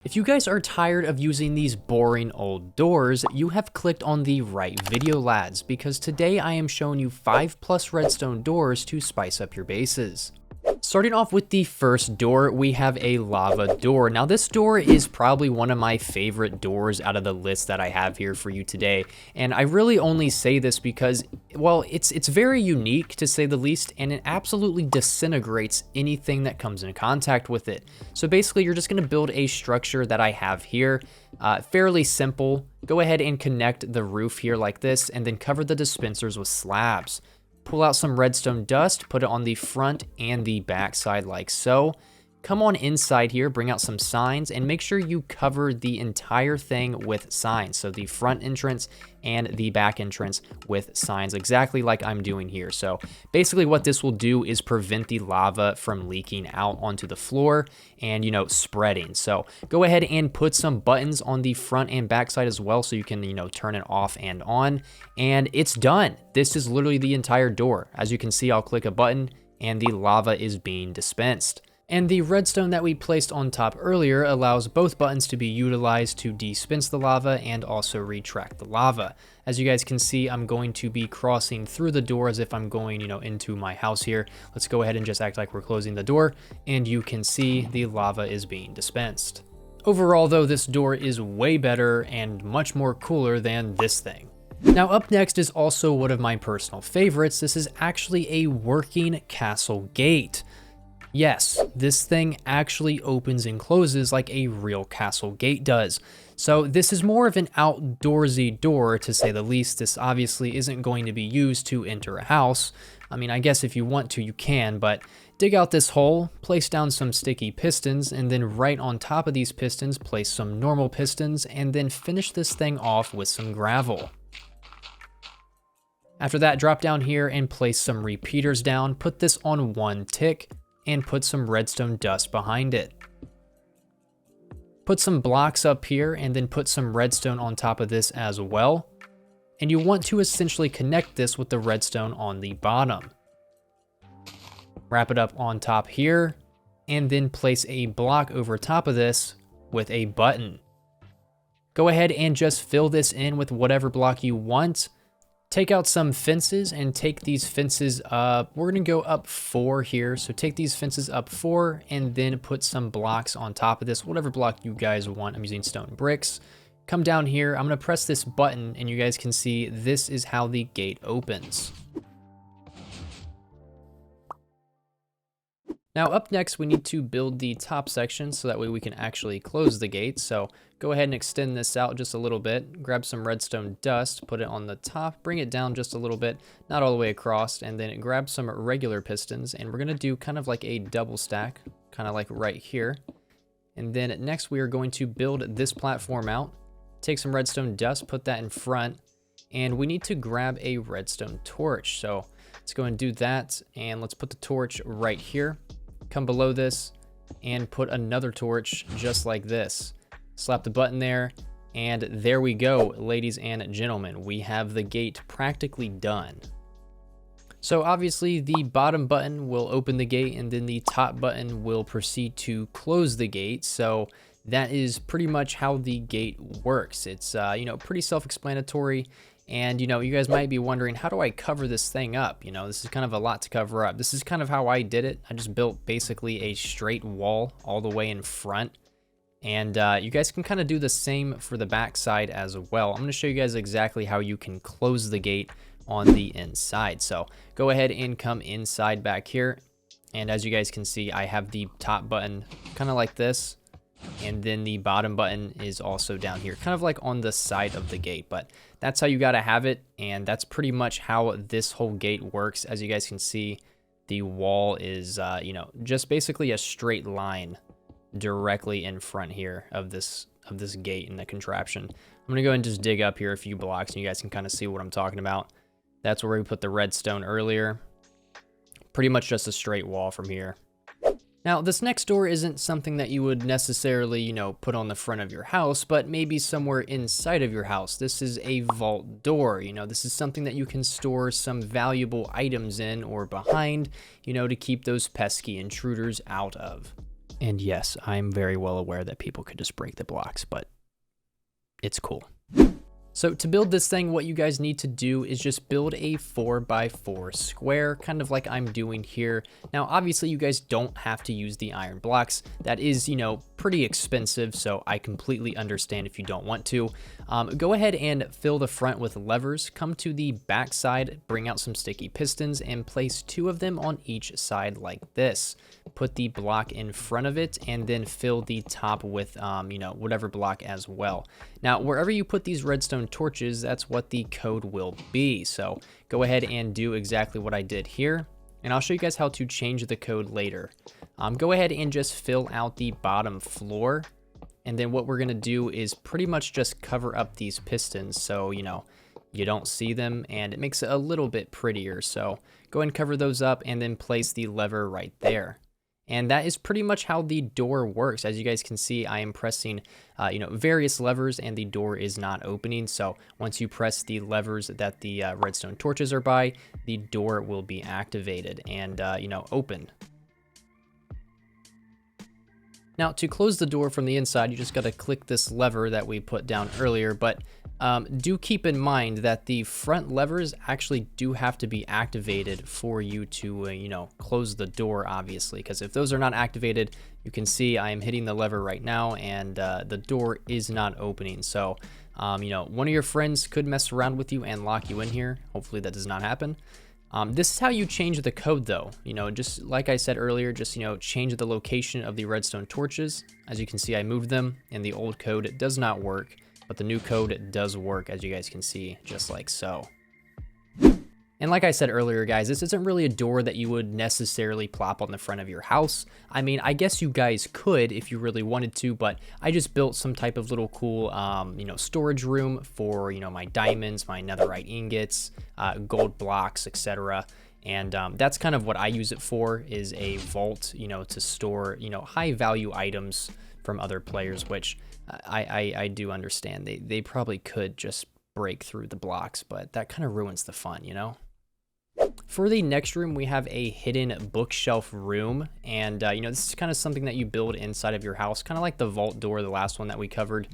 If you guys are tired of using these boring old doors, you have clicked on the right video, lads, because today I am showing you 5+ redstone doors to spice up your bases. Starting off with the first door, we have a lava door. Now this door is probably one of my favorite doors out of the list that I have here for you today. And I really only say this because, well, it's very unique to say the least, and it absolutely disintegrates anything that comes in contact with it. So basically you're just gonna build a structure that I have here, fairly simple. Go ahead and connect the roof here like this, and then cover the dispensers with slabs. Pull out some redstone dust, put it on the front and the back side like so. Come on inside here, bring out some signs, and make sure you cover the entire thing with signs. So the front entrance and the back entrance with signs, exactly like I'm doing here. So basically what this will do is prevent the lava from leaking out onto the floor and, spreading. So go ahead and put some buttons on the front and back side as well, so you can, turn it off and on, and it's done. This is literally the entire door. As you can see, I'll click a button and the lava is being dispensed. And the redstone that we placed on top earlier allows both buttons to be utilized to dispense the lava and also retract the lava. As you guys can see, I'm going to be crossing through the door as if I'm going, into my house here. Let's go ahead and just act like we're closing the door, and you can see the lava is being dispensed. Overall though, this door is way better and much more cooler than this thing. Now up next is also one of my personal favorites. This is actually a working castle gate. Yes, this thing actually opens and closes like a real castle gate does. So this is more of an outdoorsy door, to say the least. This obviously isn't going to be used to enter a house. I mean, I guess if you want to, you can, but dig out this hole, place down some sticky pistons, and then right on top of these pistons, place some normal pistons, and then finish this thing off with some gravel. After that, drop down here and place some repeaters down, put this on 1 tick, and put some redstone dust behind it. Put some blocks up here and then put some redstone on top of this as well. And you want to essentially connect this with the redstone on the bottom. Wrap it up on top here and then place a block over top of this with a button. Go ahead and just fill this in with whatever block you want. Take out some fences and take these fences up. We're gonna go up 4 here. So take these fences up 4 and then put some blocks on top of this, whatever block you guys want. I'm using stone bricks. Come down here, I'm gonna press this button and you guys can see this is how the gate opens. Now up next, we need to build the top section so that way we can actually close the gate. So go ahead and extend this out just a little bit, grab some redstone dust, put it on the top, bring it down just a little bit, not all the way across, and then grab some regular pistons, and we're gonna do kind of like a double stack, kind of like right here. And then next we are going to build this platform out, take some redstone dust, put that in front, and we need to grab a redstone torch. So let's go and do that, and let's put the torch right here. Come below this and put another torch just like this. Slap the button there, and there we go, ladies and gentlemen. We have the gate practically done. So obviously the bottom button will open the gate, and then the top button will proceed to close the gate. So that is pretty much how the gate works. It's pretty self-explanatory. And, you guys might be wondering, how do I cover this thing up? This is kind of a lot to cover up. This is kind of how I did it. I just built basically a straight wall all the way in front. And you guys can kind of do the same for the back side as well. I'm going to show you guys exactly how you can close the gate on the inside. So go ahead and come inside back here. And as you guys can see, I have the top button kind of like this. And then the bottom button is also down here, kind of like on the side of the gate, but that's how you got to have it. And that's pretty much how this whole gate works. As you guys can see, the wall is, just basically a straight line directly in front here of this gate and the contraption. I'm going to go and just dig up here a few blocks and you guys can kind of see what I'm talking about. That's where we put the redstone earlier. Pretty much just a straight wall from here. Now, this next door isn't something that you would necessarily, put on the front of your house, but maybe somewhere inside of your house. This is a vault door. This is something that you can store some valuable items in or behind, to keep those pesky intruders out of. And yes, I'm very well aware that people could just break the blocks, but it's cool. So to build this thing, what you guys need to do is just build a 4x4 square, kind of like I'm doing here. Now, obviously you guys don't have to use the iron blocks. That is, you know, pretty expensive, so I completely understand if you don't want to. Go ahead and fill the front with levers, come to the back side, bring out some sticky pistons, and place 2 of them on each side like this. Put the block in front of it, and then fill the top with, you know, whatever block as well. Now, wherever you put these redstone torches, that's what the code will be. So go ahead and do exactly what I did here, and I'll show you guys how to change the code later. Go ahead and just fill out the bottom floor. And then what we're gonna do is pretty much just cover up these pistons so, you know, you don't see them, and it makes it a little bit prettier. So go ahead and cover those up and then place the lever right there. And that is pretty much how the door works. As you guys can see, I am pressing, you know, various levers and the door is not opening. So once you press the levers that the redstone torches are by, the door will be activated and, you know, open. Now, to close the door from the inside, you just got to click this lever that we put down earlier, but do keep in mind that the front levers actually do have to be activated for you to, you know, close the door, obviously, because if those are not activated, you can see I am hitting the lever right now and the door is not opening. So, you know, one of your friends could mess around with you and lock you in here. Hopefully that does not happen. This is how you change the code though, you know, just like I said earlier, just, you know, change the location of the redstone torches. As you can see, I moved them and the old code does not work, but the new code does work, as you guys can see, just like so. And like I said earlier, guys, this isn't really a door that you would necessarily plop on the front of your house. I mean, I guess you guys could if you really wanted to, but I just built some type of little cool, you know, storage room for, you know, my diamonds, my netherite ingots, gold blocks, etc. And that's kind of what I use it for, is a vault, you know, to store, you know, high value items from other players, which I do understand. They probably could just break through the blocks, but that kind of ruins the fun, you know? For the next room, we have a hidden bookshelf room, and you know, this is kind of something that you build inside of your house, kind of like the vault door, the last one that we covered.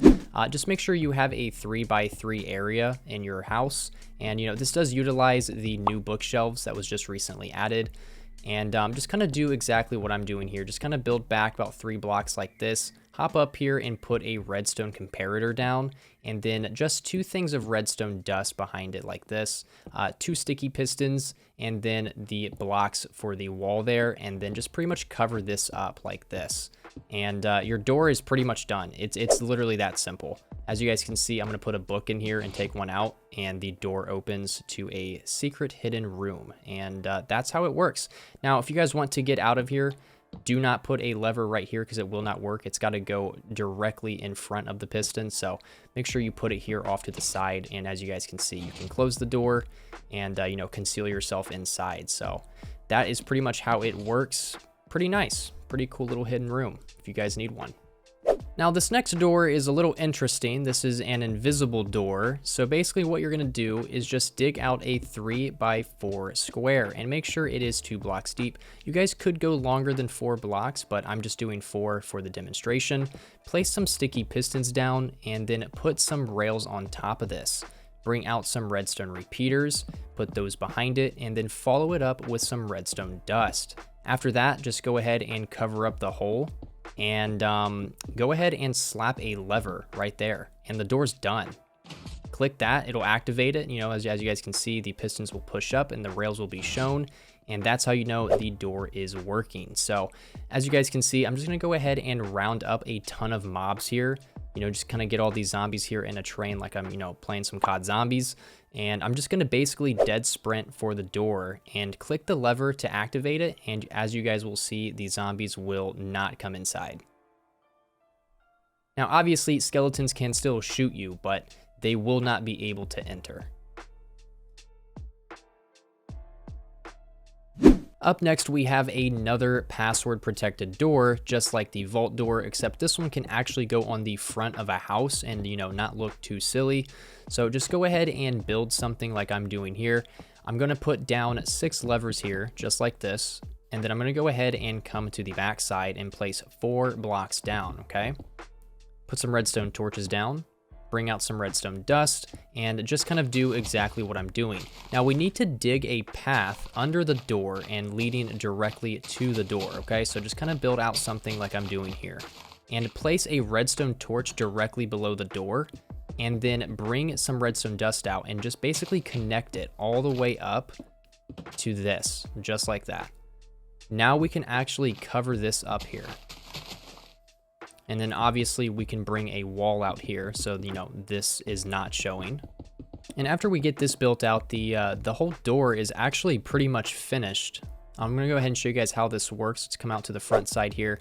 Just make sure you have a 3x3 area in your house, and you know, this does utilize the new bookshelves that was just recently added. And just kind of do exactly what I'm doing here. Just kind of build back about 3 blocks like this, hop up here and put a redstone comparator down, and then just 2 things of redstone dust behind it like this, 2 sticky pistons, and then the blocks for the wall there, and then just pretty much cover this up like this. And your door is pretty much done. It's literally that simple. As you guys can see, I'm gonna put a book in here and take one out, and the door opens to a secret hidden room. And that's how it works. Now, if you guys want to get out of here, do not put a lever right here because it will not work. It's got to go directly in front of the piston. So make sure you put it here off to the side. And as you guys can see, you can close the door and, you know, conceal yourself inside. So that is pretty much how it works. Pretty nice. Pretty cool little hidden room if you guys need one. Now this next door is a little interesting. This is an invisible door. So basically what you're gonna do is just dig out a 3x4 square and make sure it is 2 blocks deep. You guys could go longer than 4 blocks, but I'm just doing 4 for the demonstration. Place some sticky pistons down and then put some rails on top of this. Bring out some redstone repeaters, put those behind it, and then follow it up with some redstone dust. After that, just go ahead and cover up the hole. And go ahead and slap a lever right there and the door's done. Click that, it'll activate it. You know, as you guys can see, the pistons will push up and the rails will be shown, and that's how you know the door is working. So as you guys can see, I'm just gonna go ahead and round up a ton of mobs here. You know, just kind of get all these zombies here in a train like I'm, you know, playing some COD Zombies. And I'm just going to basically dead sprint for the door and click the lever to activate it. And as you guys will see, the zombies will not come inside. Now, obviously, skeletons can still shoot you, but they will not be able to enter. Up next, we have another password protected door, just like the vault door, except this one can actually go on the front of a house and, you know, not look too silly. So just go ahead and build something like I'm doing here. I'm going to put down 6 levers here, just like this. And then I'm going to go ahead and come to the back side and place 4 blocks down, okay? Put some redstone torches down, bring out some redstone dust, and just kind of do exactly what I'm doing. Now we need to dig a path under the door and leading directly to the door, okay? So just kind of build out something like I'm doing here. And place a redstone torch directly below the door, and then bring some redstone dust out and just basically connect it all the way up to this, just like that. Now we can actually cover this up here. And then obviously we can bring a wall out here so, you know, this is not showing. And after we get this built out, the whole door is actually pretty much finished. I'm gonna go ahead and show you guys how this works. Let's come out to the front side here.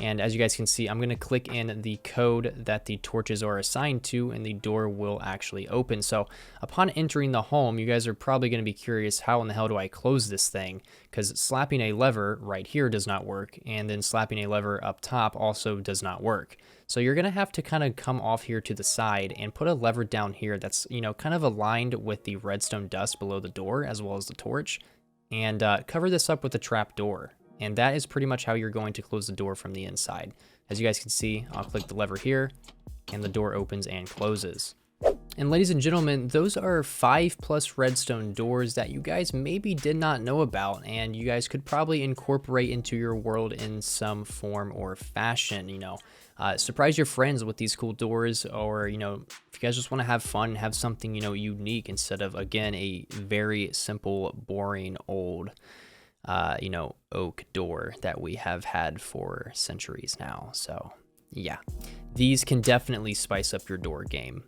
And as you guys can see, I'm gonna click in the code that the torches are assigned to, and the door will actually open. So upon entering the home, you guys are probably gonna be curious, how in the hell do I close this thing? Because slapping a lever right here does not work, and then slapping a lever up top also does not work. So you're gonna have to kind of come off here to the side and put a lever down here that's, you know, kind of aligned with the redstone dust below the door as well as the torch, and cover this up with a trap door. And that is pretty much how you're going to close the door from the inside. As you guys can see, I'll click the lever here and the door opens and closes. And ladies and gentlemen, those are 5+ redstone doors that you guys maybe did not know about, and you guys could probably incorporate into your world in some form or fashion. You know, surprise your friends with these cool doors, or, you know, if you guys just want to have fun and have something, you know, unique instead of, again, a very simple, boring, old you know, oak door that we have had for centuries now. So yeah, these can definitely spice up your door game.